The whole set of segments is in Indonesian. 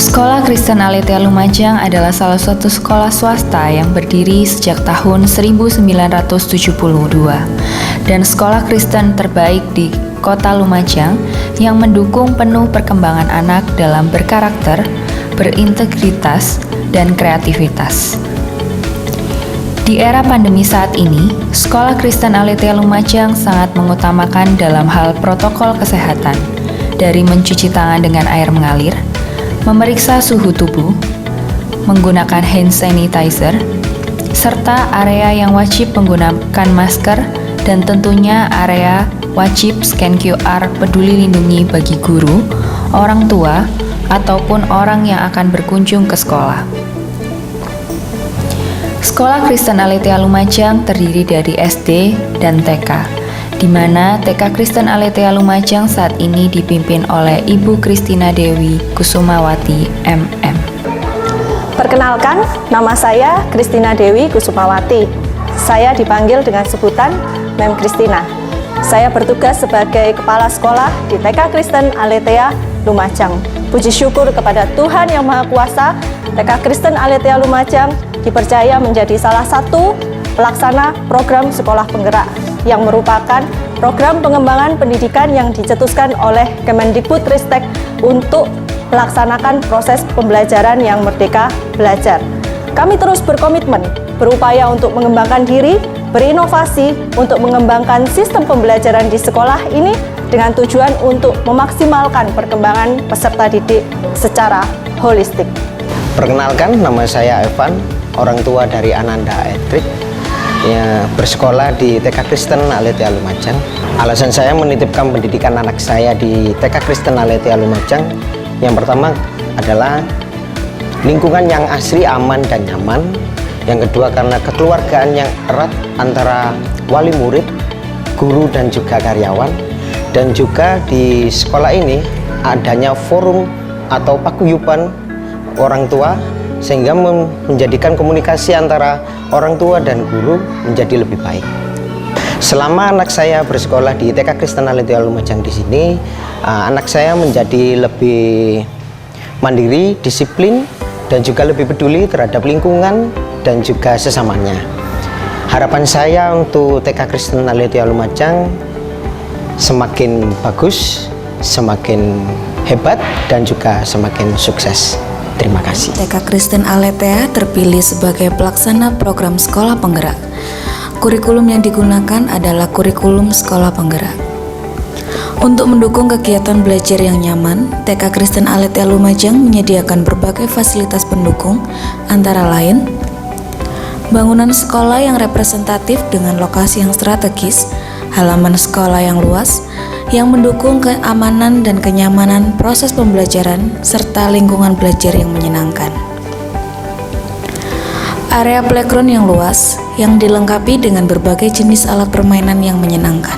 Sekolah Kristen Aletheia Lumajang adalah salah satu sekolah swasta yang berdiri sejak tahun 1972 dan sekolah Kristen terbaik di Kota Lumajang yang mendukung penuh perkembangan anak dalam berkarakter, berintegritas, dan kreativitas. Di era pandemi saat ini, Sekolah Kristen Aletheia Lumajang sangat mengutamakan dalam hal protokol kesehatan, dari mencuci tangan dengan air mengalir, memeriksa suhu tubuh, menggunakan hand sanitizer, serta area yang wajib menggunakan masker dan tentunya area wajib scan QR Peduli Lindungi bagi guru, orang tua, ataupun orang yang akan berkunjung ke sekolah. Sekolah Kristen Aletheia Lumajang terdiri dari SD dan TK, di mana TK Kristen Aletheia Lumajang saat ini dipimpin oleh Ibu Kristina Dewi Kusumawati, MM. Perkenalkan, nama saya Kristina Dewi Kusumawati. Saya dipanggil dengan sebutan Mem Kristina. Saya bertugas sebagai Kepala Sekolah di TK Kristen Aletheia Lumajang. Puji syukur kepada Tuhan Yang Maha Kuasa, TK Kristen Aletheia Lumajang dipercaya menjadi salah satu pelaksana program sekolah penggerak yang merupakan program pengembangan pendidikan yang dicetuskan oleh Kemendikbudristek untuk melaksanakan proses pembelajaran yang merdeka belajar. Kami terus berkomitmen, berupaya untuk mengembangkan diri, berinovasi untuk mengembangkan sistem pembelajaran di sekolah ini dengan tujuan untuk memaksimalkan perkembangan peserta didik secara holistik. Perkenalkan, nama saya Evan, orang tua dari Ananda Edric, ya, bersekolah di TK Kristen Aletheia Lumajang. Alasan saya menitipkan pendidikan anak saya di TK Kristen Aletheia Lumajang yang pertama adalah lingkungan yang asri, aman, dan nyaman. Yang kedua karena kekeluargaan yang erat antara wali murid, guru, dan juga karyawan. Dan juga di sekolah ini adanya forum atau paguyuban orang tua, sehingga menjadikan komunikasi antara orang tua dan guru menjadi lebih baik. Selama anak saya bersekolah di TK Kristen Aletheia Lumajang di sini, anak saya menjadi lebih mandiri, disiplin, dan juga lebih peduli terhadap lingkungan dan juga sesamanya. Harapan saya untuk TK Kristen Aletheia Lumajang semakin bagus, semakin hebat, dan juga semakin sukses. Terima kasih. TK Kristen Aletheia terpilih sebagai pelaksana program sekolah penggerak. Kurikulum yang digunakan adalah kurikulum sekolah penggerak. Untuk mendukung kegiatan belajar yang nyaman, TK Kristen Aletheia Lumajang menyediakan berbagai fasilitas pendukung, antara lain bangunan sekolah yang representatif dengan lokasi yang strategis, halaman sekolah yang luas, yang mendukung keamanan dan kenyamanan proses pembelajaran, serta lingkungan belajar yang menyenangkan. Area playground yang luas, yang dilengkapi dengan berbagai jenis alat permainan yang menyenangkan.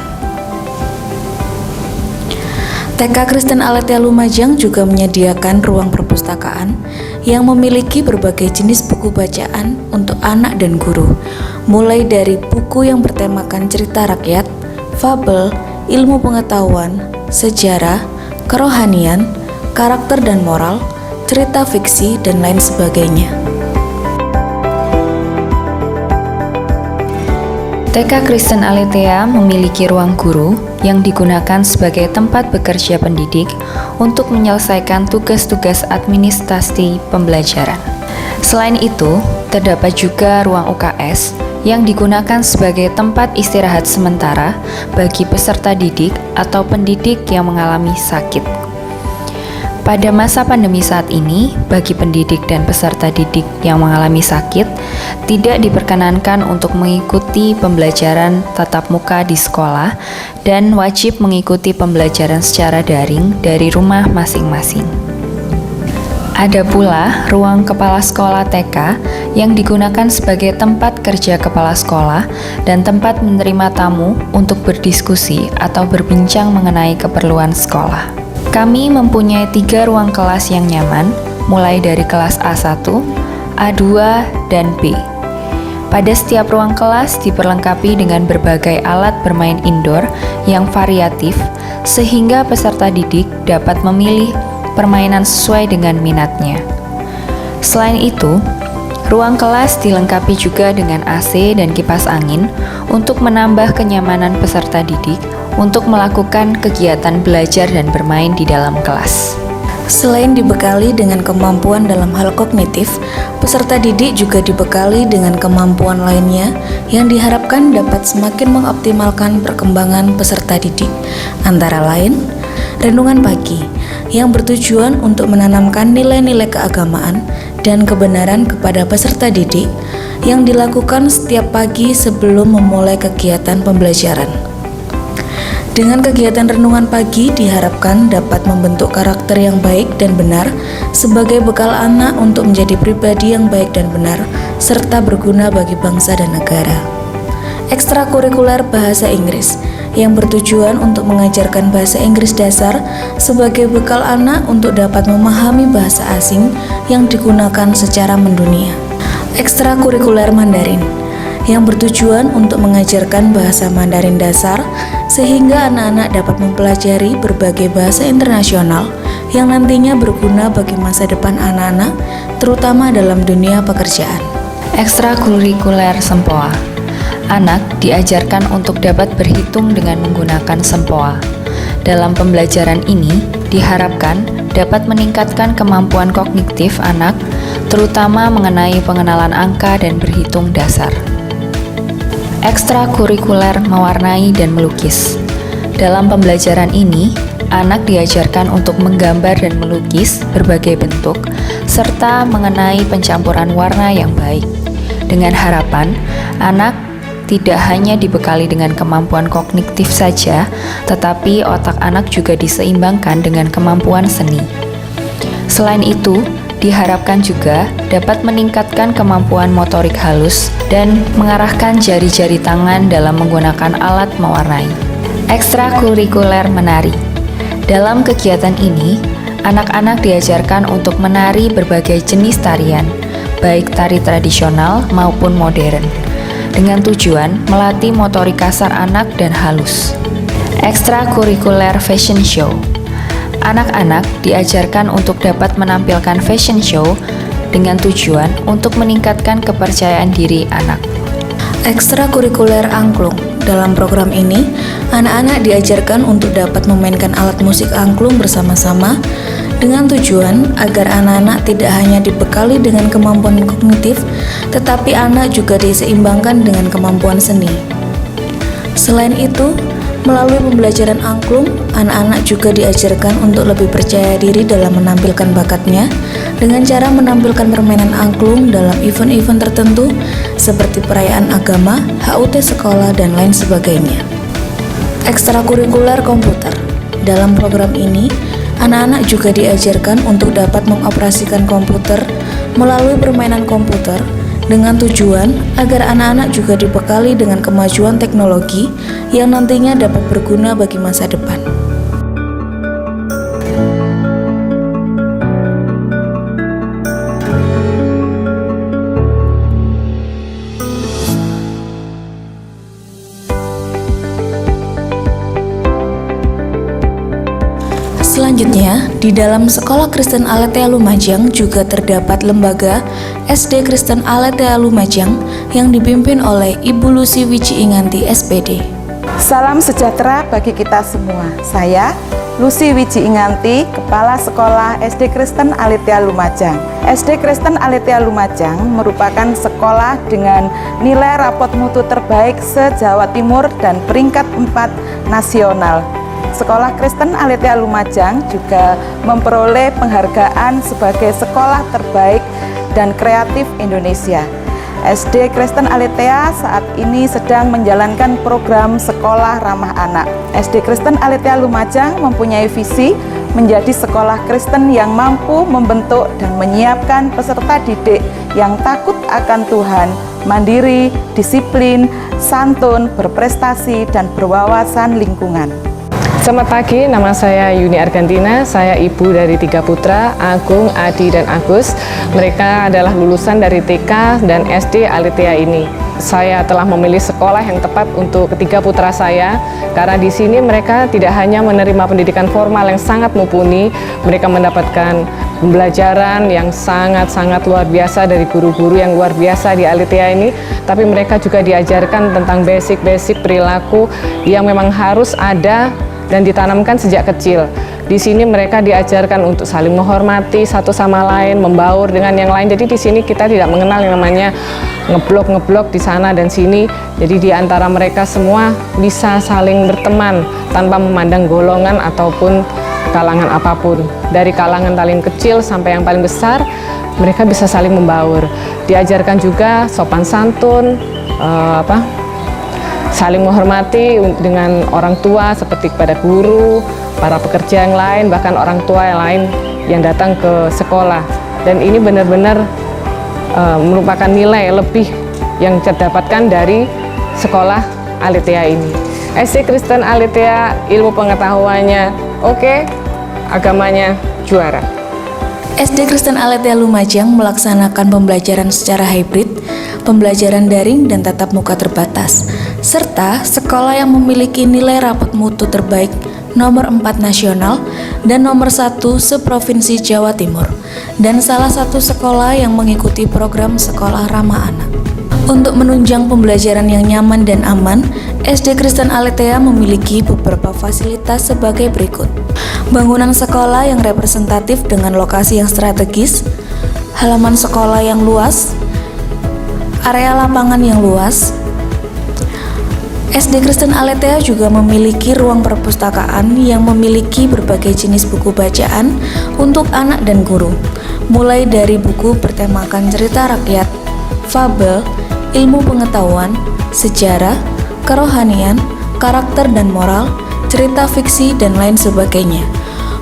TK Kristen Aletheia Lumajang juga menyediakan ruang perpustakaan yang memiliki berbagai jenis buku bacaan untuk anak dan guru, mulai dari buku yang bertemakan cerita rakyat, fabel, ilmu pengetahuan, sejarah, kerohanian, karakter dan moral, cerita fiksi, dan lain sebagainya. TK Kristen Aletheia memiliki ruang guru yang digunakan sebagai tempat bekerja pendidik untuk menyelesaikan tugas-tugas administrasi pembelajaran. Selain itu, terdapat juga ruang UKS yang digunakan sebagai tempat istirahat sementara bagi peserta didik atau pendidik yang mengalami sakit. Pada masa pandemi saat ini, bagi pendidik dan peserta didik yang mengalami sakit, tidak diperkenankan untuk mengikuti pembelajaran tatap muka di sekolah dan wajib mengikuti pembelajaran secara daring dari rumah masing-masing. Ada pula ruang kepala sekolah TK yang digunakan sebagai tempat kerja kepala sekolah dan tempat menerima tamu untuk berdiskusi atau berbincang mengenai keperluan sekolah. Kami mempunyai 3 ruang kelas yang nyaman, mulai dari kelas A1, A2, dan B. Pada setiap ruang kelas diperlengkapi dengan berbagai alat bermain indoor yang variatif, sehingga peserta didik dapat memilih permainan sesuai dengan minatnya. Selain itu, ruang kelas dilengkapi juga dengan AC dan kipas angin untuk menambah kenyamanan peserta didik untuk melakukan kegiatan belajar dan bermain di dalam kelas. Selain dibekali dengan kemampuan dalam hal kognitif, peserta didik juga dibekali dengan kemampuan lainnya yang diharapkan dapat semakin mengoptimalkan perkembangan peserta didik. Antara lain, renungan pagi yang bertujuan untuk menanamkan nilai-nilai keagamaan dan kebenaran kepada peserta didik yang dilakukan setiap pagi sebelum memulai kegiatan pembelajaran. Dengan kegiatan renungan pagi diharapkan dapat membentuk karakter yang baik dan benar sebagai bekal anak untuk menjadi pribadi yang baik dan benar serta berguna bagi bangsa dan negara. Ekstrakurikuler bahasa Inggris yang bertujuan untuk mengajarkan bahasa Inggris dasar sebagai bekal anak untuk dapat memahami bahasa asing yang digunakan secara mendunia. Ekstrakurikuler Mandarin yang bertujuan untuk mengajarkan bahasa Mandarin dasar sehingga anak-anak dapat mempelajari berbagai bahasa internasional yang nantinya berguna bagi masa depan anak-anak, terutama dalam dunia pekerjaan. Ekstrakurikuler Sempoa. Anak diajarkan untuk dapat berhitung dengan menggunakan sempoa. Dalam pembelajaran ini diharapkan dapat meningkatkan kemampuan kognitif anak, terutama mengenai pengenalan angka dan berhitung dasar. Ekstrakurikuler mewarnai dan melukis. Dalam pembelajaran ini, anak diajarkan untuk menggambar dan melukis berbagai bentuk, serta mengenai pencampuran warna yang baik. Dengan harapan, anak tidak hanya dibekali dengan kemampuan kognitif saja, tetapi otak anak juga diseimbangkan dengan kemampuan seni. Selain itu, diharapkan juga dapat meningkatkan kemampuan motorik halus dan mengarahkan jari-jari tangan dalam menggunakan alat mewarnai. Ekstrakurikuler menari. Dalam kegiatan ini, anak-anak diajarkan untuk menari berbagai jenis tarian, baik tari tradisional maupun modern, dengan tujuan melatih motorik kasar anak dan halus. Ekstrakurikuler fashion show. Anak-anak diajarkan untuk dapat menampilkan fashion show dengan tujuan untuk meningkatkan kepercayaan diri anak. Ekstrakurikuler angklung. Dalam program ini, anak-anak diajarkan untuk dapat memainkan alat musik angklung bersama-sama dengan tujuan agar anak-anak tidak hanya dibekali dengan kemampuan kognitif, tetapi anak juga diseimbangkan dengan kemampuan seni. Selain itu, melalui pembelajaran angklung, anak-anak juga diajarkan untuk lebih percaya diri dalam menampilkan bakatnya dengan cara menampilkan permainan angklung dalam event-event tertentu seperti perayaan agama, HUT sekolah, dan lain sebagainya. Ekstrakurikuler komputer. Dalam program ini, anak-anak juga diajarkan untuk dapat mengoperasikan komputer melalui permainan komputer dengan tujuan agar anak-anak juga dibekali dengan kemajuan teknologi yang nantinya dapat berguna bagi masa depan. Selanjutnya, di dalam Sekolah Kristen Aletheia Lumajang juga terdapat lembaga SD Kristen Aletheia Lumajang yang dipimpin oleh Ibu Lucy Wiji Inganti, SPD. Salam sejahtera bagi kita semua. Saya, Lucy Wiji Inganti, Kepala Sekolah SD Kristen Aletheia Lumajang. SD Kristen Aletheia Lumajang merupakan sekolah dengan nilai rapot mutu terbaik se-Jawa Timur dan peringkat 4 nasional. Sekolah Kristen Aletheia Lumajang juga memperoleh penghargaan sebagai sekolah terbaik dan kreatif Indonesia. SD Kristen Aletheia saat ini sedang menjalankan program sekolah ramah anak. SD Kristen Aletheia Lumajang mempunyai visi menjadi sekolah Kristen yang mampu membentuk dan menyiapkan peserta didik yang takut akan Tuhan, mandiri, disiplin, santun, berprestasi, dan berwawasan lingkungan. Selamat pagi, nama saya Yuni Argantina, saya ibu dari 3 putra, Agung, Adi, dan Agus. Mereka adalah lulusan dari TK dan SD Aletheia ini. saya telah memilih sekolah yang tepat untuk ketiga putra saya, karena di sini mereka tidak hanya menerima pendidikan formal yang sangat mumpuni, mereka mendapatkan pembelajaran yang sangat-sangat luar biasa dari guru-guru yang luar biasa di Aletheia ini, tapi mereka juga diajarkan tentang basic-basic perilaku yang memang harus ada dan ditanamkan sejak kecil. Di sini mereka diajarkan untuk saling menghormati satu sama lain, membaur dengan yang lain. Jadi di sini kita tidak mengenal yang namanya ngeblok di sana dan sini. Jadi di antara mereka semua bisa saling berteman tanpa memandang golongan ataupun kalangan apapun. Dari kalangan paling kecil sampai yang paling besar, mereka bisa saling membaur. Diajarkan juga sopan santun, saling menghormati dengan orang tua seperti kepada guru, para pekerja yang lain, bahkan orang tua yang lain yang datang ke sekolah. Dan ini benar-benar merupakan nilai lebih yang didapatkan dari sekolah Aletheia ini. SD Kristen Aletheia, ilmu pengetahuannya oke, agamanya juara. SD Kristen Aletheia Lumajang melaksanakan pembelajaran secara hybrid, pembelajaran daring dan tatap muka terbatas, serta sekolah yang memiliki nilai rapat mutu terbaik nomor 4 nasional dan nomor 1 seprovinsi Jawa Timur, dan salah satu sekolah yang mengikuti program sekolah ramah anak. Untuk menunjang pembelajaran yang nyaman dan aman, SD Kristen Aletheia memiliki beberapa fasilitas sebagai berikut. Bangunan sekolah yang representatif dengan lokasi yang strategis, halaman sekolah yang luas, area lapangan yang luas. SD Kristen Aletheia juga memiliki ruang perpustakaan yang memiliki berbagai jenis buku bacaan untuk anak dan guru, mulai dari buku bertemakan cerita rakyat, fabel, ilmu pengetahuan, sejarah, kerohanian, karakter dan moral, cerita fiksi, dan lain sebagainya.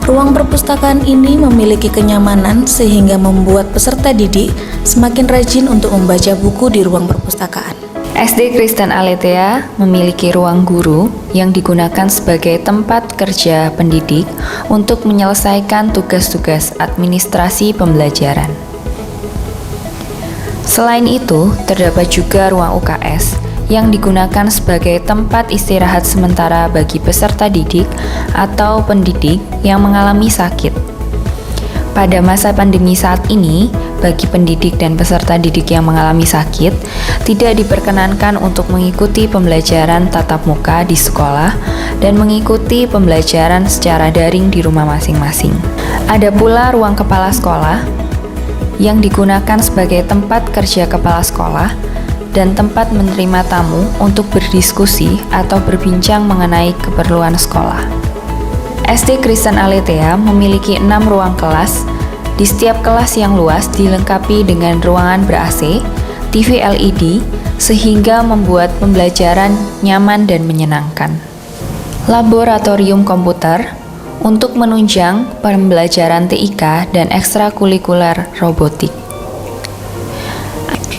Ruang perpustakaan ini memiliki kenyamanan sehingga membuat peserta didik semakin rajin untuk membaca buku di ruang perpustakaan. SD Kristen Aletheia memiliki ruang guru yang digunakan sebagai tempat kerja pendidik untuk menyelesaikan tugas-tugas administrasi pembelajaran. Selain itu, terdapat juga ruang UKS yang digunakan sebagai tempat istirahat sementara bagi peserta didik atau pendidik yang mengalami sakit. Pada masa pandemi saat ini, bagi pendidik dan peserta didik yang mengalami sakit, tidak diperkenankan untuk mengikuti pembelajaran tatap muka di sekolah dan mengikuti pembelajaran secara daring di rumah masing-masing. Ada pula ruang kepala sekolah yang digunakan sebagai tempat kerja kepala sekolah dan tempat menerima tamu untuk berdiskusi atau berbincang mengenai keperluan sekolah. SD Kristen Aletheia memiliki 6 ruang kelas. Di setiap kelas yang luas dilengkapi dengan ruangan ber-AC, TV LED, sehingga membuat pembelajaran nyaman dan menyenangkan. Laboratorium komputer untuk menunjang pembelajaran TIK dan ekstrakurikuler robotik.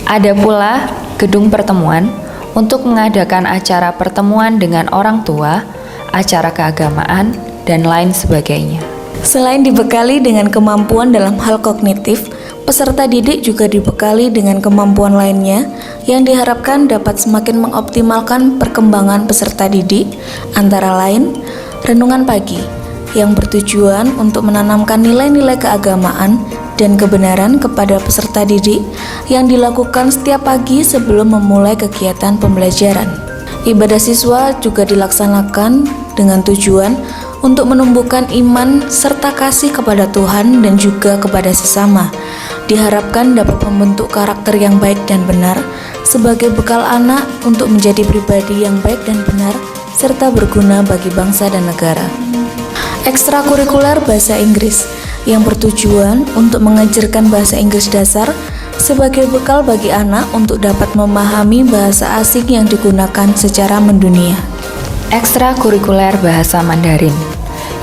Ada pula gedung pertemuan untuk mengadakan acara pertemuan dengan orang tua, acara keagamaan, dan lain sebagainya. Selain dibekali dengan kemampuan dalam hal kognitif, peserta didik juga dibekali dengan kemampuan lainnya yang diharapkan dapat semakin mengoptimalkan perkembangan peserta didik, antara lain renungan pagi yang bertujuan untuk menanamkan nilai-nilai keagamaan dan kebenaran kepada peserta didik yang dilakukan setiap pagi sebelum memulai kegiatan pembelajaran. Ibadah siswa juga dilaksanakan dengan tujuan untuk menumbuhkan iman serta kasih kepada Tuhan dan juga kepada sesama. Diharapkan dapat membentuk karakter yang baik dan benar sebagai bekal anak untuk menjadi pribadi yang baik dan benar serta berguna bagi bangsa dan negara. Ekstrakurikuler bahasa Inggris yang bertujuan untuk mengajarkan bahasa Inggris dasar sebagai bekal bagi anak untuk dapat memahami bahasa asing yang digunakan secara mendunia. Ekstrakurikuler bahasa Mandarin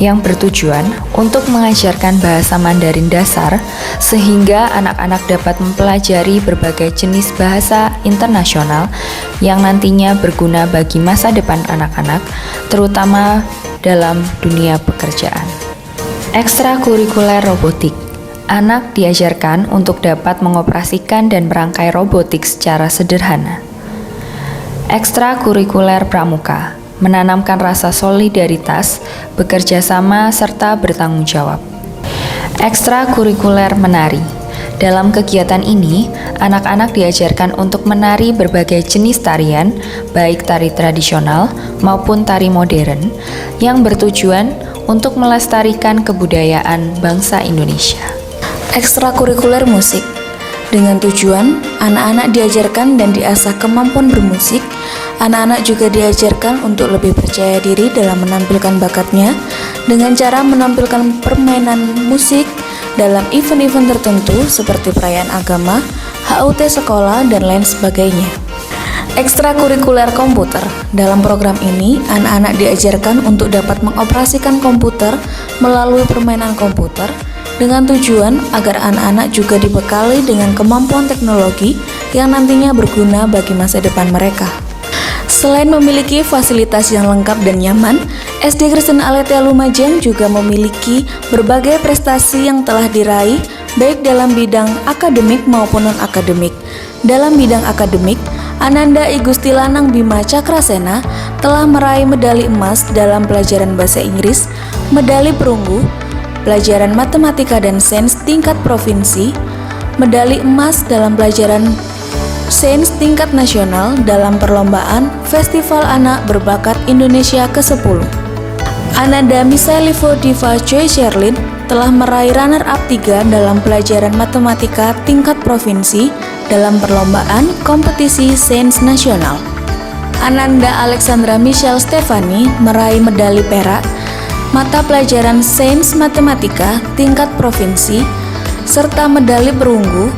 yang bertujuan untuk mengajarkan bahasa Mandarin dasar sehingga anak-anak dapat mempelajari berbagai jenis bahasa internasional yang nantinya berguna bagi masa depan anak-anak, terutama dalam dunia pekerjaan. Ekstrakurikuler robotik. Anak diajarkan untuk dapat mengoperasikan dan merangkai robotik secara sederhana. Ekstrakurikuler pramuka menanamkan rasa solidaritas, bekerja sama, serta bertanggung jawab. Ekstrakurikuler menari. Dalam kegiatan ini, anak-anak diajarkan untuk menari berbagai jenis tarian, baik tari tradisional maupun tari modern, yang bertujuan untuk melestarikan kebudayaan bangsa Indonesia. Ekstrakurikuler musik. Dengan tujuan, anak-anak diajarkan dan diasah kemampuan bermusik. Anak-anak juga diajarkan untuk lebih percaya diri dalam menampilkan bakatnya dengan cara menampilkan permainan musik dalam event-event tertentu seperti perayaan agama, HUT sekolah, dan lain sebagainya. Ekstrakurikuler komputer. Dalam program ini, anak-anak diajarkan untuk dapat mengoperasikan komputer melalui permainan komputer dengan tujuan agar anak-anak juga dibekali dengan kemampuan teknologi yang nantinya berguna bagi masa depan mereka. Selain memiliki fasilitas yang lengkap dan nyaman, SD Kristen Aletheia Lumajang juga memiliki berbagai prestasi yang telah diraih baik dalam bidang akademik maupun non-akademik. Dalam bidang akademik, Ananda I Gusti Lanang Bima Cakrasena telah meraih medali emas dalam pelajaran bahasa Inggris, medali perunggu, pelajaran matematika dan sains tingkat provinsi, medali emas dalam pelajaran sains tingkat nasional dalam perlombaan Festival Anak Berbakat Indonesia ke-10. Ananda Misailivo Diva Joy Sherlyn telah meraih runner-up 3 dalam pelajaran matematika tingkat provinsi dalam perlombaan kompetisi sains nasional. Ananda Alexandra Michelle Stefani meraih medali perak mata pelajaran sains matematika tingkat provinsi serta medali perunggu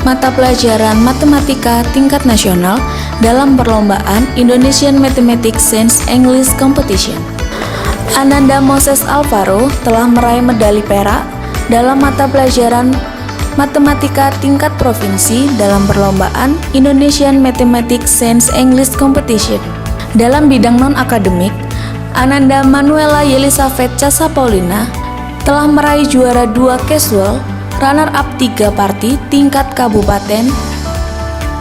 mata pelajaran matematika tingkat nasional dalam perlombaan Indonesian Mathematics Science English Competition. Ananda Moses Alvaro telah meraih medali perak dalam mata pelajaran matematika tingkat provinsi dalam perlombaan Indonesian Mathematics Science English Competition. Dalam bidang non-akademik, Ananda Manuela Yelisafet Casa Paulina telah meraih juara 2 casual, runner-up 3 party tingkat kabupaten,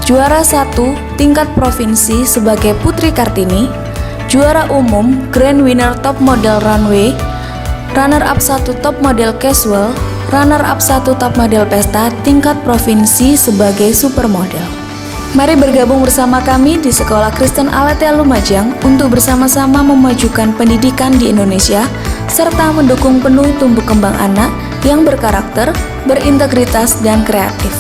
juara 1 tingkat provinsi sebagai Putri Kartini, juara umum Grand Winner Top Model Runway, runner-up 1 Top Model Casual, runner-up 1 Top Model Pesta tingkat provinsi sebagai Supermodel. Mari bergabung bersama kami di Sekolah Kristen Aletheia Lumajang untuk bersama-sama memajukan pendidikan di Indonesia serta mendukung penuh tumbuh kembang anak yang berkarakter, berintegritas, dan kreatif.